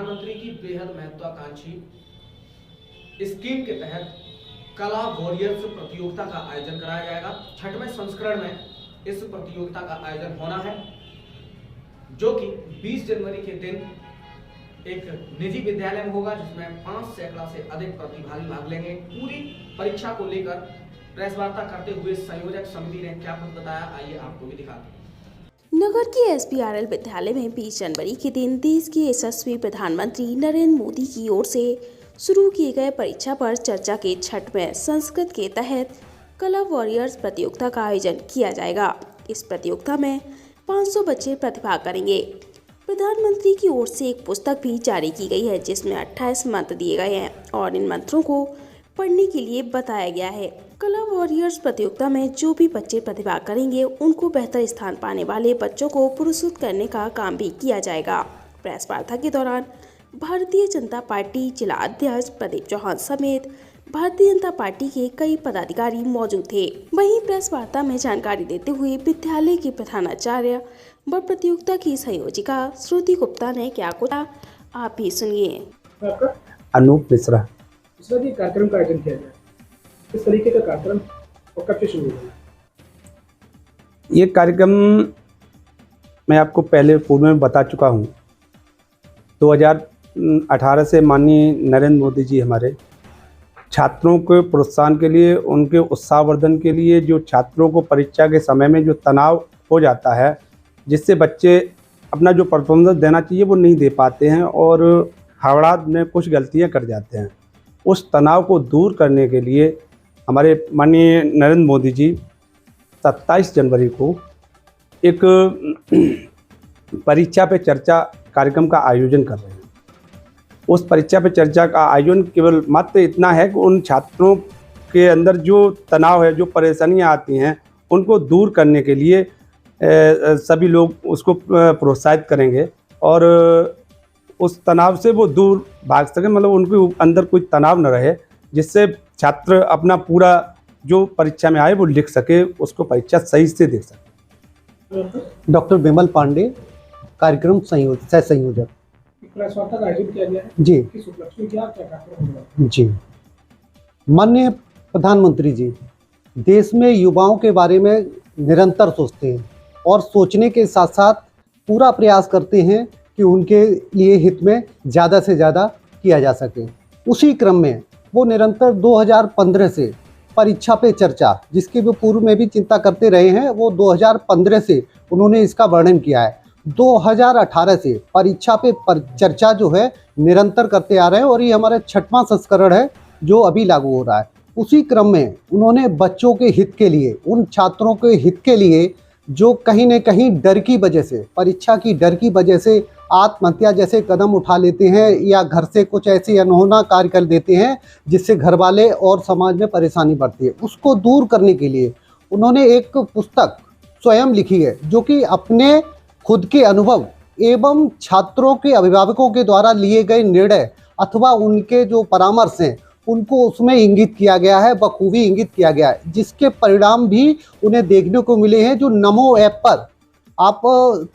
प्रधानमंत्री की बेहद महत्वाकांक्षी स्कीम के तहत कला वॉरियर्स प्रतियोगिता का आयोजन कराया जाएगा। 6वें संस्करण में इस प्रतियोगिता का आयोजन होना है, जो कि 20 जनवरी के दिन एक निजी विद्यालय में होगा, जिसमें 500 से अधिक प्रतिभागी भाग लेंगे। पूरी परीक्षा को लेकर प्रेस वार्ता करते हुए संयोजक समिति ने क्या कुछ बताया, आइए आपको भी दिखाते हैं। नगर के SBRL विद्यालय में 20 जनवरी के दिन देश के यशस्वी प्रधानमंत्री नरेंद्र मोदी की ओर से शुरू किए गए परीक्षा पर चर्चा के 6वें संस्करण के तहत कला वॉरियर्स प्रतियोगिता का आयोजन किया जाएगा। इस प्रतियोगिता में 500 बच्चे प्रतिभाग करेंगे। प्रधानमंत्री की ओर से एक पुस्तक भी जारी की गई है, जिसमें 28 मंत्र दिए गए हैं और इन मंत्रों को पढ़ने के लिए बताया गया है। कला वॉरियर्स प्रतियोगिता में जो भी बच्चे प्रतिभाग करेंगे, उनको बेहतर स्थान पाने वाले बच्चों को पुरस्कृत करने का काम भी किया जाएगा। प्रेस वार्ता के दौरान भारतीय जनता पार्टी जिला अध्यक्ष प्रदीप चौहान समेत भारतीय जनता पार्टी के कई पदाधिकारी मौजूद थे। वहीं प्रेस वार्ता में जानकारी देते हुए विद्यालय के प्रधानाचार्य व प्रतियोगिता की संयोजिका श्रुति गुप्ता ने क्या कुछ, आप भी सुनिए। अनूप मिश्रा। कार्यक्रम का आयोजन किया गया, किस तरीके का कार्यक्रम और कब से शुरू हुआ? ये कार्यक्रम मैं आपको पहले पूर्व में बता चुका हूँ। 2018 से माननीय नरेंद्र मोदी जी हमारे छात्रों के प्रोत्साहन के लिए, उनके उत्साहवर्धन के लिए, जो छात्रों को परीक्षा के समय में जो तनाव हो जाता है, जिससे बच्चे अपना जो परफॉर्मेंस देना चाहिए वो नहीं दे पाते हैं और हड़बड़ाहट में कुछ गलतियाँ कर जाते हैं, उस तनाव को दूर करने के लिए हमारे माननीय नरेंद्र मोदी जी 27 जनवरी को एक परीक्षा पे चर्चा कार्यक्रम का आयोजन कर रहे हैं। उस परीक्षा पे चर्चा का आयोजन केवल मात्र इतना है कि उन छात्रों के अंदर जो तनाव है, जो परेशानियां आती हैं, उनको दूर करने के लिए सभी लोग उसको प्रोत्साहित करेंगे और उस तनाव से वो दूर भाग सकें, मतलब उनके अंदर कोई तनाव न रहे, जिससे छात्र अपना पूरा जो परीक्षा में आए वो लिख सके, उसको परीक्षा सही से दे सके। डॉक्टर विमल पांडे, कार्यक्रम सह संयोजक। प्रेस वार्ता का आयोजन किया गया है जी। किस उपलक्ष्य में, क्या कार्यक्रम होगा? जी, माननीय प्रधानमंत्री जी देश में युवाओं के बारे में निरंतर सोचते हैं और सोचने के साथ साथ पूरा प्रयास करते हैं कि उनके लिए हित में ज़्यादा से ज़्यादा किया जा सके। उसी क्रम में वो निरंतर 2015 से परीक्षा पे चर्चा, जिसके वो पूर्व में भी चिंता करते रहे हैं, वो 2015 से उन्होंने इसका वर्णन किया है। 2018 से परीक्षा पे चर्चा जो है निरंतर करते आ रहे हैं और ये हमारा 6वां संस्करण है जो अभी लागू हो रहा है। उसी क्रम में उन्होंने बच्चों के हित के लिए, उन छात्रों के हित के लिए जो कहीं न कहीं डर की वजह से, परीक्षा की डर की वजह से आत्महत्या जैसे कदम उठा लेते हैं या घर से कुछ ऐसे अनहोना कार्य कर देते हैं जिससे घर वाले और समाज में परेशानी बढ़ती है, उसको दूर करने के लिए उन्होंने एक पुस्तक स्वयं लिखी है, जो कि अपने खुद के अनुभव एवं छात्रों के अभिभावकों के द्वारा लिए गए निर्णय अथवा उनके जो परामर्श हैं उनको उसमें इंगित किया गया है, बखूबी इंगित किया गया है, जिसके परिणाम भी उन्हें देखने को मिले हैं, जो नमो ऐप पर आप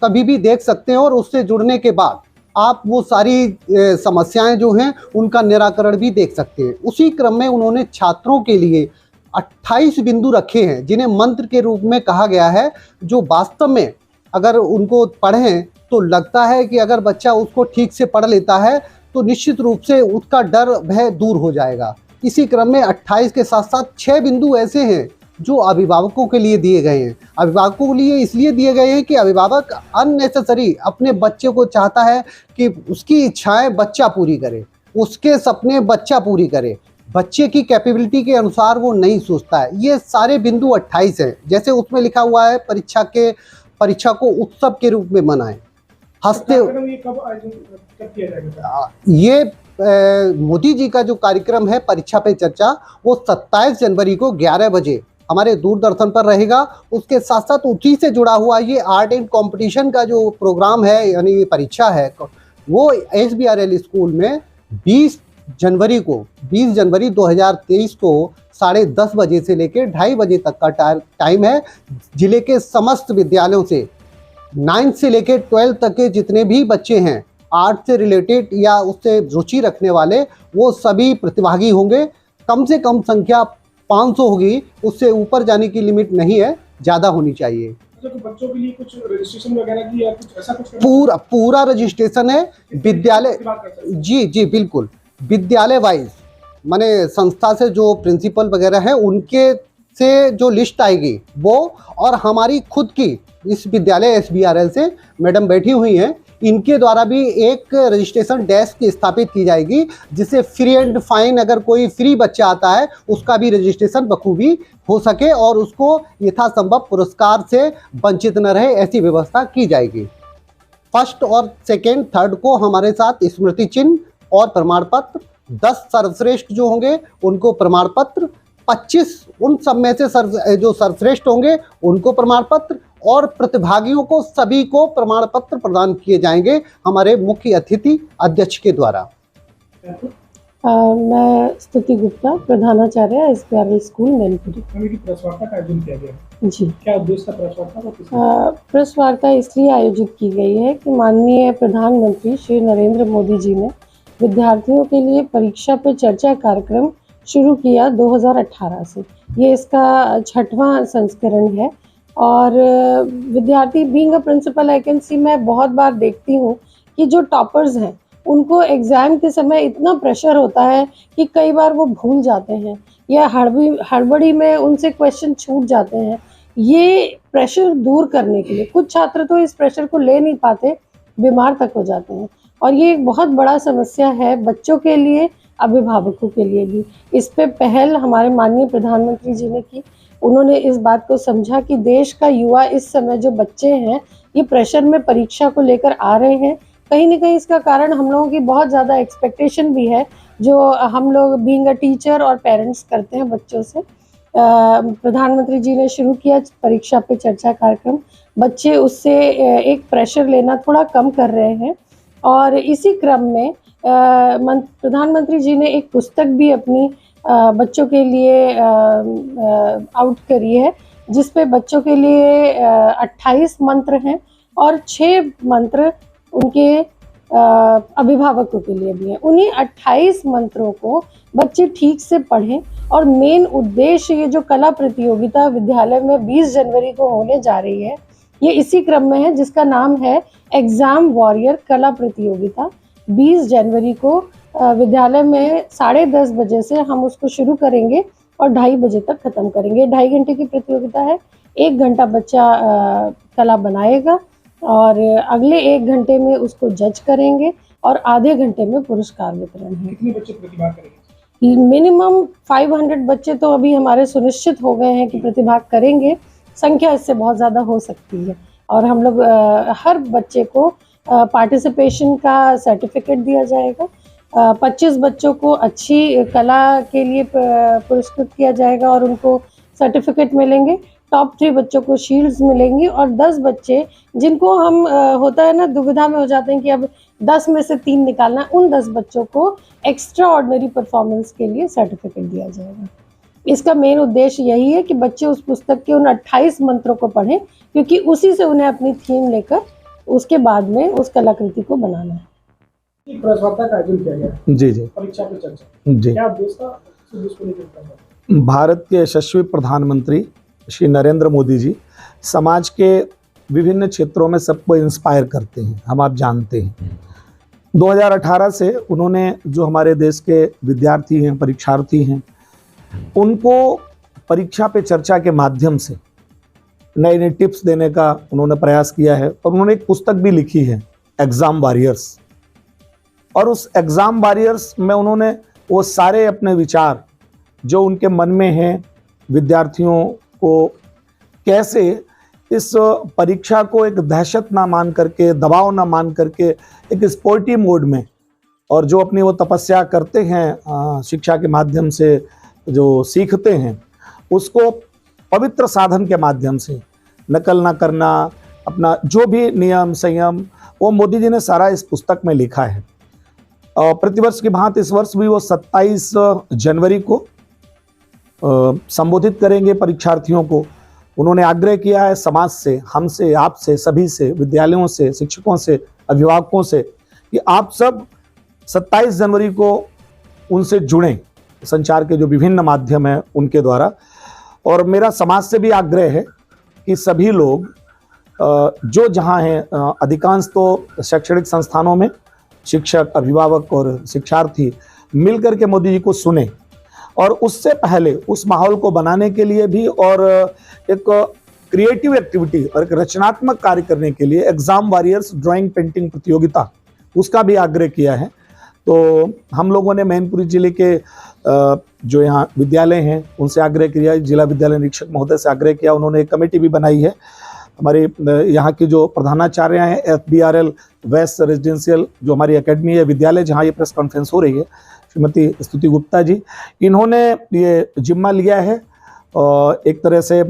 कभी भी देख सकते हैं और उससे जुड़ने के बाद आप वो सारी समस्याएं जो हैं उनका निराकरण भी देख सकते हैं। उसी क्रम में उन्होंने छात्रों के लिए 28 बिंदु रखे हैं, जिन्हें मंत्र के रूप में कहा गया है, जो वास्तव में अगर उनको पढ़ें तो लगता है कि अगर बच्चा उसको ठीक से पढ़ लेता है तो निश्चित रूप से उसका डर भय दूर हो जाएगा। इसी क्रम में 28 के साथ साथ 6 बिंदु ऐसे हैं जो अभिभावकों के लिए दिए गए हैं। अभिभावकों के लिए इसलिए दिए गए हैं कि अभिभावक अननेसेसरी अपने बच्चे को चाहता है कि उसकी इच्छाएं बच्चा पूरी करे, उसके सपने बच्चा पूरी करे, बच्चे की कैपेबिलिटी के अनुसार वो नहीं सोचता है। ये सारे बिंदु 28 हैं। जैसे उसमें लिखा हुआ है परीक्षा को उत्सव के रूप में मनाएं, हंसते। ये कब किया जाएगा? ये मोदी जी का जो कार्यक्रम है परीक्षा पे चर्चा, वो 27 जनवरी को 11 बजे हमारे दूरदर्शन पर रहेगा। उसके साथ साथ उसी से जुड़ा हुआ ये आर्ट एंड कंपटीशन का जो प्रोग्राम है, यानी परीक्षा है, वो SBRL स्कूल में 20 जनवरी 2023 को 10:30 बजे से लेकर 2:30 बजे तक का टाइम है। जिले के समस्त विद्यालयों से 9 से लेकर 12 तक के जितने भी बच्चे हैं आर्ट से रिलेटेड या उससे रुचि रखने वाले वो सभी प्रतिभागी होंगे। कम से कम संख्या 500 होगी, उससे ऊपर जाने की लिमिट नहीं है, ज़्यादा होनी चाहिए। तो बच्चों के लिए कुछ रजिस्ट्रेशन वगैरह की या कुछ ऐसा कुछ पूरा रजिस्ट्रेशन है विद्यालय। जी बिल्कुल, विद्यालय वाइज माने संस्था से जो प्रिंसिपल वगैरह है उनके से जो लिस्ट आएगी वो, और हमारी खुद की इस विद्यालय SBRL से मैडम बैठी हुई हैं, इनके द्वारा भी एक रजिस्ट्रेशन डेस्क स्थापित की जाएगी, जिससे फ्री एंड फाइन अगर कोई फ्री बच्चा आता है उसका भी रजिस्ट्रेशन बखूबी हो सके और उसको यथासंभव पुरस्कार से वंचित न रहे, ऐसी व्यवस्था की जाएगी। फर्स्ट और सेकेंड थर्ड को हमारे साथ स्मृति चिन्ह और प्रमाण पत्र, 10 सर्वश्रेष्ठ जो होंगे उनको प्रमाण पत्र, 25 उन सब में से जो सर्वश्रेष्ठ होंगे उनको प्रमाण पत्र, और प्रतिभागियों को सभी को प्रमाण पत्र प्रदान किए जाएंगे हमारे मुख्य अतिथि अध्यक्ष के द्वारा। मैं स्तुति गुप्ता, प्रधानाचार्य SBRL स्कूल मैनपुरी। प्रेस वार्ता का आयोजन किया गया जी, क्या उद्देश्य था प्रेस वार्ता का? प्रेस वार्ता इसलिए आयोजित की गई है कि माननीय प्रधानमंत्री श्री नरेंद्र मोदी जी ने विद्यार्थियों के लिए परीक्षा पे चर्चा कार्यक्रम शुरू किया 2018 से। ये इसका 6वां संस्करण है और विद्यार्थी being a principal I can see, मैं बहुत बार देखती हूँ कि जो टॉपर्स हैं उनको एग्ज़ाम के समय इतना प्रेशर होता है कि कई बार वो भूल जाते हैं या हड़बड़ी में उनसे क्वेश्चन छूट जाते हैं। ये प्रेशर दूर करने के लिए कुछ छात्र तो इस प्रेशर को ले नहीं पाते, बीमार तक हो जाते हैं, और ये एक बहुत बड़ा समस्या है बच्चों के लिए, अभिभावकों के लिए भी। इस पे पहल हमारे माननीय प्रधानमंत्री जी ने की। उन्होंने इस बात को समझा कि देश का युवा इस समय जो बच्चे हैं ये प्रेशर में परीक्षा को लेकर आ रहे हैं। कहीं ना कहीं इसका कारण हम लोगों की बहुत ज़्यादा एक्सपेक्टेशन भी है जो हम लोग बीइंग अ टीचर और पेरेंट्स करते हैं बच्चों से। प्रधानमंत्री जी ने शुरू किया परीक्षा पे चर्चा कार्यक्रम, बच्चे उससे एक प्रेशर लेना थोड़ा कम कर रहे हैं, और इसी क्रम में प्रधानमंत्री जी ने एक पुस्तक भी अपनी बच्चों के लिए आउट करी है, जिस पे बच्चों के लिए 28 मंत्र हैं और 6 मंत्र उनके अभिभावकों के लिए भी हैं। उन्हीं 28 मंत्रों को बच्चे ठीक से पढ़ें, और मेन उद्देश्य ये जो कला प्रतियोगिता विद्यालय में 20 जनवरी को होने जा रही है, ये इसी क्रम में है, जिसका नाम है एग्ज़ाम वॉरियर कला प्रतियोगिता। 20 जनवरी को विद्यालय में 10:30 बजे से हम उसको शुरू करेंगे और 2:30 बजे तक ख़त्म करेंगे। 2.5 घंटे की प्रतियोगिता है, 1 घंटा बच्चा कला बनाएगा और अगले 1 घंटे में उसको जज करेंगे और आधे घंटे में पुरस्कार वितरण है। कितने बच्चे प्रतिभाग करेंगे? मिनिमम 500 बच्चे तो अभी हमारे सुनिश्चित हो गए हैं कि प्रतिभाग करेंगे, संख्या इससे बहुत ज़्यादा हो सकती है, और हम लोग हर बच्चे को पार्टिसिपेशन का सर्टिफिकेट दिया जाएगा। 25 बच्चों को अच्छी कला के लिए पुरस्कृत किया जाएगा और उनको सर्टिफिकेट मिलेंगे। टॉप 3 बच्चों को शील्ड्स मिलेंगी, और 10 बच्चे जिनको हम होता है ना, दुविधा में हो जाते हैं कि अब 10 में से 3 निकालना है, उन 10 बच्चों को एक्स्ट्रा ऑर्डिनरी परफॉर्मेंस के लिए सर्टिफिकेट दिया जाएगा। इसका मेन उद्देश्य यही है कि बच्चे उस पुस्तक के उन 28 मंत्रों को पढ़ें, क्योंकि उसी से उन्हें अपनी थीम लेकर उसके बाद में उस कलाकृति को बनाना है। प्रेस वार्ता का आयोजन किया गया जी परीक्षा पे चर्चा, जी। क्या उद्देश्य था? भारत के यशस्वी प्रधानमंत्री श्री नरेंद्र मोदी जी समाज के विभिन्न क्षेत्रों में सबको इंस्पायर करते हैं, हम आप जानते हैं। 2018 से उन्होंने जो हमारे देश के विद्यार्थी हैं, परीक्षार्थी हैं, उनको परीक्षा पे चर्चा के माध्यम से नए नए टिप्स देने का उन्होंने प्रयास किया है, और उन्होंने एक पुस्तक भी लिखी है एग्ज़ाम वॉरियर्स। और उस एग्ज़ाम वॉरियर्स में उन्होंने वो सारे अपने विचार जो उनके मन में हैं, विद्यार्थियों को कैसे इस परीक्षा को एक दहशत ना मान करके, दबाव ना मान करके, एक स्पोर्टिव मोड में, और जो अपनी वो तपस्या करते हैं शिक्षा के माध्यम से जो सीखते हैं, उसको पवित्र साधन के माध्यम से नकल ना करना, अपना जो भी नियम संयम, वो मोदी जी ने सारा इस पुस्तक में लिखा है। और प्रतिवर्ष की भांति इस वर्ष भी वो 27 जनवरी को संबोधित करेंगे परीक्षार्थियों को। उन्होंने आग्रह किया है समाज से, हमसे, आपसे, सभी से, विद्यालयों से, शिक्षकों से, अभिभावकों से, कि आप सब 27 जनवरी को उनसे जुड़ें, संचार के जो विभिन्न माध्यम हैं उनके द्वारा। और मेरा समाज से भी आग्रह है कि सभी लोग जो जहाँ हैं, अधिकांश तो शैक्षणिक संस्थानों में शिक्षक, अभिभावक और शिक्षार्थी मिलकर के मोदी जी को सुने, और उससे पहले उस माहौल को बनाने के लिए भी और एक क्रिएटिव एक्टिविटी और एक रचनात्मक कार्य करने के लिए एग्जाम वॉरियर्स ड्राइंग पेंटिंग प्रतियोगिता, उसका भी आग्रह किया है। तो हम लोगों ने मैनपुरी जिले के जो यहाँ विद्यालय हैं उनसे आग्रह किया, जिला विद्यालय निरीक्षक महोदय से आग्रह किया, उन्होंने एक कमेटी भी बनाई है। हमारे यहाँ की जो प्रधानाचार्य हैं FBRL वेस्ट रेजिडेंशियल जो हमारी एकेडमी है, विद्यालय जहाँ ये प्रेस कॉन्फ्रेंस हो रही है, श्रीमती स्तुति गुप्ता जी, इन्होंने ये जिम्मा लिया है और एक तरह से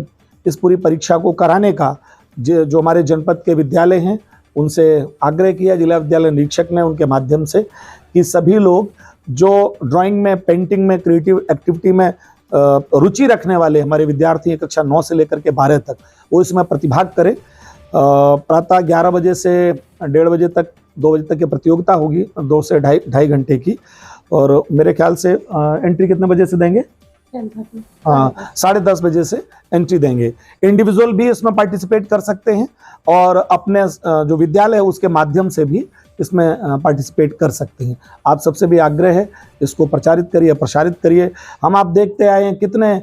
इस पूरी परीक्षा को कराने का जो हमारे जनपद के विद्यालय हैं उनसे आग्रह किया, जिला विद्यालय निरीक्षक ने उनके माध्यम से, कि सभी लोग जो ड्राइंग में, पेंटिंग में, क्रिएटिव एक्टिविटी में रुचि रखने वाले हमारे विद्यार्थी हैं कक्षा 9 से लेकर के 12 तक, वो इसमें प्रतिभाग करें। प्रातः 11 बजे से 1:30 बजे तक, 2 बजे तक की प्रतियोगिता होगी, 2 से ढाई घंटे की। और मेरे ख्याल से एंट्री कितने बजे से देंगे? 10:30। 10:30 बजे से एंट्री देंगे। इंडिविजुअल भी इसमें पार्टिसिपेट कर सकते हैं और अपने जो विद्यालय है उसके माध्यम से भी इसमें पार्टिसिपेट कर सकते हैं। आप सबसे भी आग्रह है, इसको प्रचारित करिए, प्रसारित करिए। हम आप देखते आए हैं कितने